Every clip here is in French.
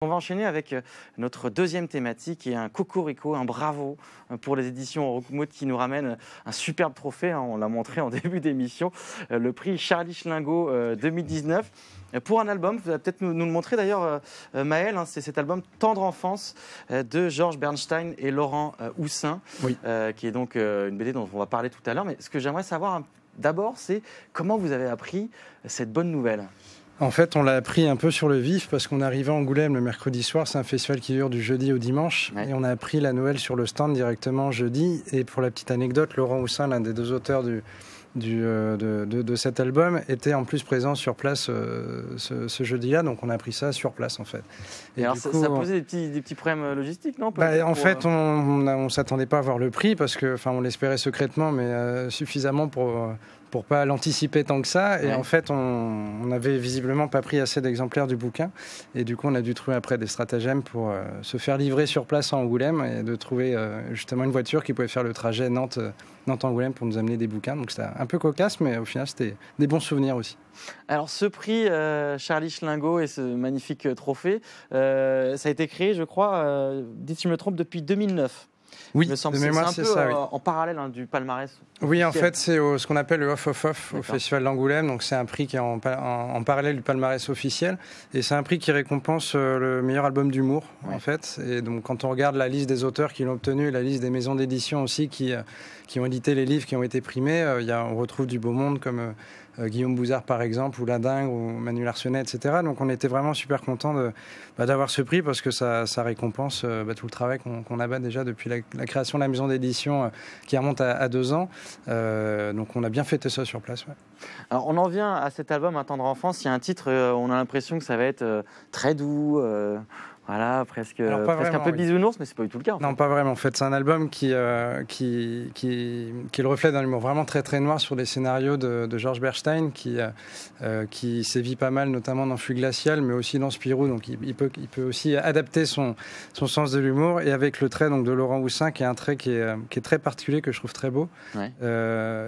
On va enchaîner avec notre deuxième thématique et un cocorico, un bravo pour les éditions Roukmout qui nous ramène un superbe trophée, on l'a montré en début d'émission, le prix Charlie Schlingo 2019. Pour un album, vous allez peut-être nous le montrer d'ailleurs, Maël, c'est cet album Tendre Enfance de Georges Bernstein et Laurent Houssin, oui. Qui est donc une BD dont on va parler tout à l'heure. Mais ce que j'aimerais savoir d'abord, c'est comment vous avez appris cette bonne nouvelle. En fait, on l'a appris un peu sur le vif parce qu'on arrivait à Angoulême le mercredi soir. C'est un festival qui dure du jeudi au dimanche. Ouais. Et on a appris la nouvelle sur le stand directement jeudi. Et pour la petite anecdote, Laurent Houssin, l'un des deux auteurs de cet album, était en plus présent sur place ce jeudi-là. Donc on a appris ça sur place en fait. Et alors ça posait des petits problèmes logistiques, non? En fait, on ne s'attendait pas à voir le prix parce que, on l'espérait secrètement, mais suffisamment pour pas l'anticiper tant que ça. Et ouais. En fait, on n'avait visiblement pas pris assez d'exemplaires du bouquin. Et du coup, on a dû trouver après des stratagèmes pour se faire livrer sur place à Angoulême et de trouver justement une voiture qui pouvait faire le trajet Nantes-Angoulême pour nous amener des bouquins. Donc c'était un peu cocasse, mais au final, c'était des bons souvenirs aussi. Alors ce prix Charlie Schlingo et ce magnifique trophée, ça a été créé, je crois, dites si je me trompe, depuis 2009. Oui, de mémoire, c'est ça. Oui. En parallèle du palmarès. Oui, en fait, c'est ce qu'on appelle le Off au Festival d'Angoulême. Donc, c'est un prix qui est en parallèle du palmarès officiel. Et c'est un prix qui récompense le meilleur album d'humour, en fait. Et donc, quand on regarde la liste des auteurs qui l'ont obtenu, la liste des maisons d'édition aussi qui ont édité les livres qui ont été primés, on retrouve du beau monde comme Guillaume Bouzard, par exemple, ou La Dingue, ou Manu Larsenet, etc. Donc, on était vraiment super contents d'avoir ce prix parce que ça récompense tout le travail qu'on abat déjà depuis la création de la maison d'édition qui remonte à 2 ans. Donc on a bien fêté ça sur place. Ouais. Alors on en vient à cet album Un tendre enfance. Il y a un titre, on a l'impression que ça va être très doux. Voilà, presque un peu bisounours, mais c'est pas du tout le cas. Non, pas vraiment. En fait, c'est un album qui est le reflet d'un humour vraiment très très noir sur les scénarios de Georges Bernstein, qui sévit pas mal, notamment dans Flux glacial, mais aussi dans Spirou. Donc, il peut aussi adapter son sens de l'humour. Et avec le trait donc de Laurent Houssin, qui est un trait qui est très particulier, que je trouve très beau. Ouais.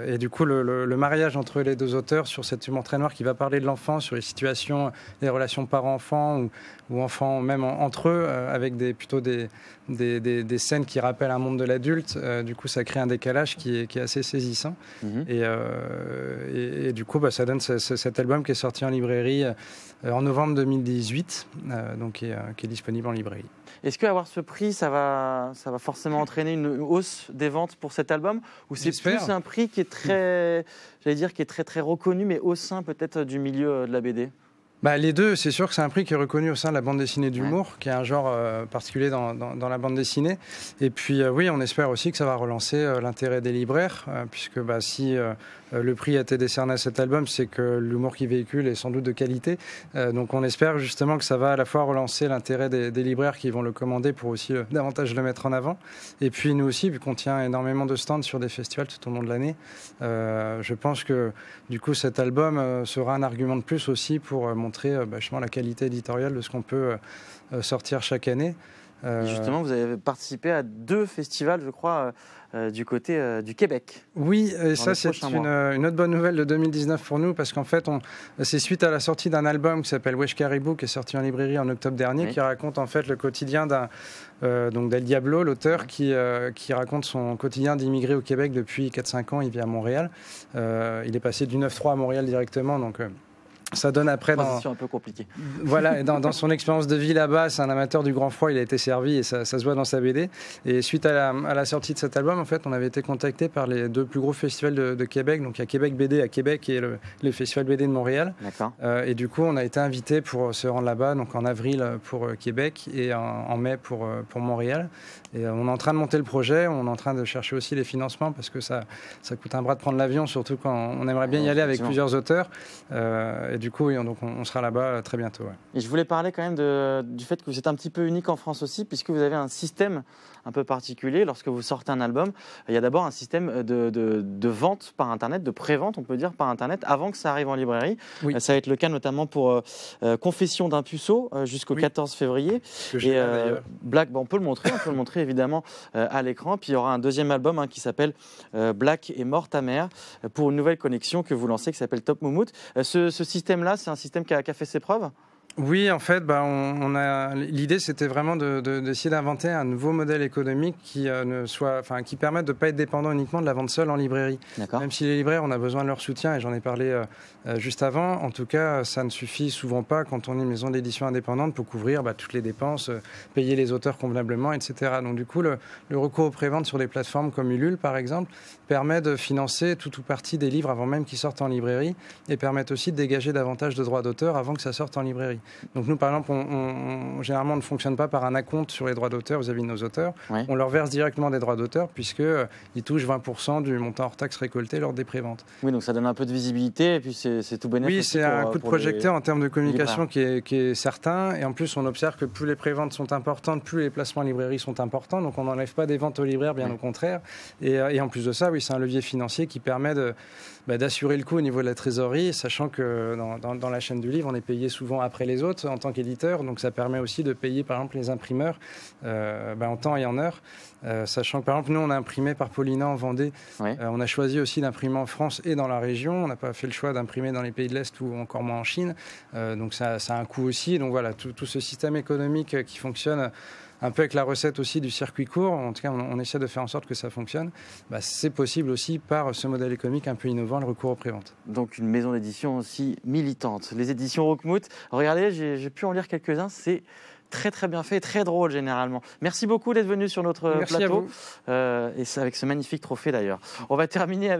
Et du coup, le mariage entre les deux auteurs sur cet humour très noir qui va parler de l'enfant, sur les situations, les relations parents-enfants ou enfants même entre eux, avec plutôt des scènes qui rappellent un monde de l'adulte. Du coup, ça crée un décalage qui est assez saisissant. Et du coup, ça donne cet album qui est sorti en librairie en novembre 2018, donc qui est disponible en librairie. Est-ce qu'avoir ce prix, ça va forcément entraîner une hausse des ventes pour cet album, ou c'est plus un prix qui est très, qui est très très reconnu, mais au sein peut-être du milieu de la BD? Les deux, c'est sûr que c'est un prix qui est reconnu au sein de la bande dessinée d'humour, qui est un genre particulier dans la bande dessinée. Et puis oui, on espère aussi que ça va relancer l'intérêt des libraires, puisque si le prix a été décerné à cet album, c'est que l'humour qu'il véhicule est sans doute de qualité. Donc on espère justement que ça va à la fois relancer l'intérêt des libraires qui vont le commander pour aussi davantage le mettre en avant. Et puis nous aussi, vu qu'on tient énormément de stands sur des festivals tout au long de l'année, je pense que du coup cet album sera un argument de plus aussi pour montrer justement la qualité éditoriale de ce qu'on peut sortir chaque année. Justement, vous avez participé à 2 festivals, je crois, du côté du Québec. Oui, et ça c'est une autre bonne nouvelle de 2019 pour nous, parce qu'en fait, c'est suite à la sortie d'un album qui s'appelle Wesh Caribou, qui est sorti en librairie en octobre dernier, qui raconte en fait le quotidien d'El Diablo, l'auteur, qui raconte son quotidien d'immigré au Québec depuis 4-5 ans. Il vit à Montréal. Il est passé du 9-3 à Montréal directement, donc... ça donne après un peu compliqué. Voilà, dans son expérience de vie là-bas, c'est un amateur du grand froid, il a été servi et ça se voit dans sa BD. Et suite à la sortie de cet album, en fait, on avait été contacté par les 2 plus gros festivals de Québec. Donc il y a Québec BD à Québec et le Festival BD de Montréal. D'accord. Et du coup, on a été invité pour se rendre là-bas, donc en avril pour Québec et en mai pour Montréal. Et on est en train de monter le projet, on est en train de chercher aussi les financements parce que ça coûte un bras de prendre l'avion, surtout quand on aimerait bien y aller avec plusieurs auteurs. Et du coup, oui, donc on sera là-bas très bientôt. Ouais. Et je voulais parler quand même du fait que vous êtes un petit peu unique en France aussi, puisque vous avez un système un peu particulier. Lorsque vous sortez un album, il y a d'abord un système de vente par Internet, de pré-vente, on peut dire, par Internet, avant que ça arrive en librairie. Oui. Ça va être le cas notamment pour Confession d'un puceau jusqu'au 14 février. Et Black, on peut le montrer évidemment à l'écran. Puis il y aura un deuxième album qui s'appelle Black et mort ta mère, pour une nouvelle connexion que vous lancez qui s'appelle Top Moumout. Ce système-là, c'est un système qui a fait ses preuves? Oui, en fait, l'idée, c'était vraiment d'essayer d'inventer un nouveau modèle économique qui permette de ne pas être dépendant uniquement de la vente seule en librairie. Même si les libraires, on a besoin de leur soutien, et j'en ai parlé juste avant, en tout cas, ça ne suffit souvent pas quand on est une maison d'édition indépendante pour couvrir toutes les dépenses, payer les auteurs convenablement, etc. Donc du coup, le recours aux préventes sur des plateformes comme Ulule, par exemple, permet de financer tout ou partie des livres avant même qu'ils sortent en librairie et permet aussi de dégager davantage de droits d'auteur avant que ça sorte en librairie. Donc nous, par exemple, généralement, on ne fonctionne pas par un acompte sur les droits d'auteur vis-à-vis de nos auteurs. Ouais. On leur verse directement des droits d'auteur puisqu'ils touchent 20% du montant hors taxe récolté lors des préventes. Oui, donc ça donne un peu de visibilité et puis c'est tout bénéfique. Oui, c'est un coup de projecteur en termes de communication qui est certain. Et en plus, on observe que plus les préventes sont importantes, plus les placements en librairie sont importants. Donc on n'enlève pas des ventes aux libraires, bien au contraire. Et en plus de ça, oui, c'est un levier financier qui permet d'assurer le coût au niveau de la trésorerie, sachant que dans la chaîne du livre, on est payé souvent après les autres en tant qu'éditeur. Donc ça permet aussi de payer, par exemple, les imprimeurs en temps et en heure. Sachant que, par exemple, nous, on a imprimé par Paulina en Vendée. Ouais. On a choisi aussi d'imprimer en France et dans la région. On n'a pas fait le choix d'imprimer dans les pays de l'Est ou encore moins en Chine. Donc ça a un coût aussi. Donc voilà, tout ce système économique qui fonctionne un peu avec la recette aussi du circuit court, en tout cas on essaie de faire en sorte que ça fonctionne, c'est possible aussi par ce modèle économique un peu innovant, le recours aux préventes. Donc une maison d'édition aussi militante. Les éditions Roquemout, regardez, j'ai pu en lire quelques-uns, c'est très très bien fait, très drôle généralement. Merci beaucoup d'être venu sur notre plateau, et avec ce magnifique trophée d'ailleurs. On va terminer avec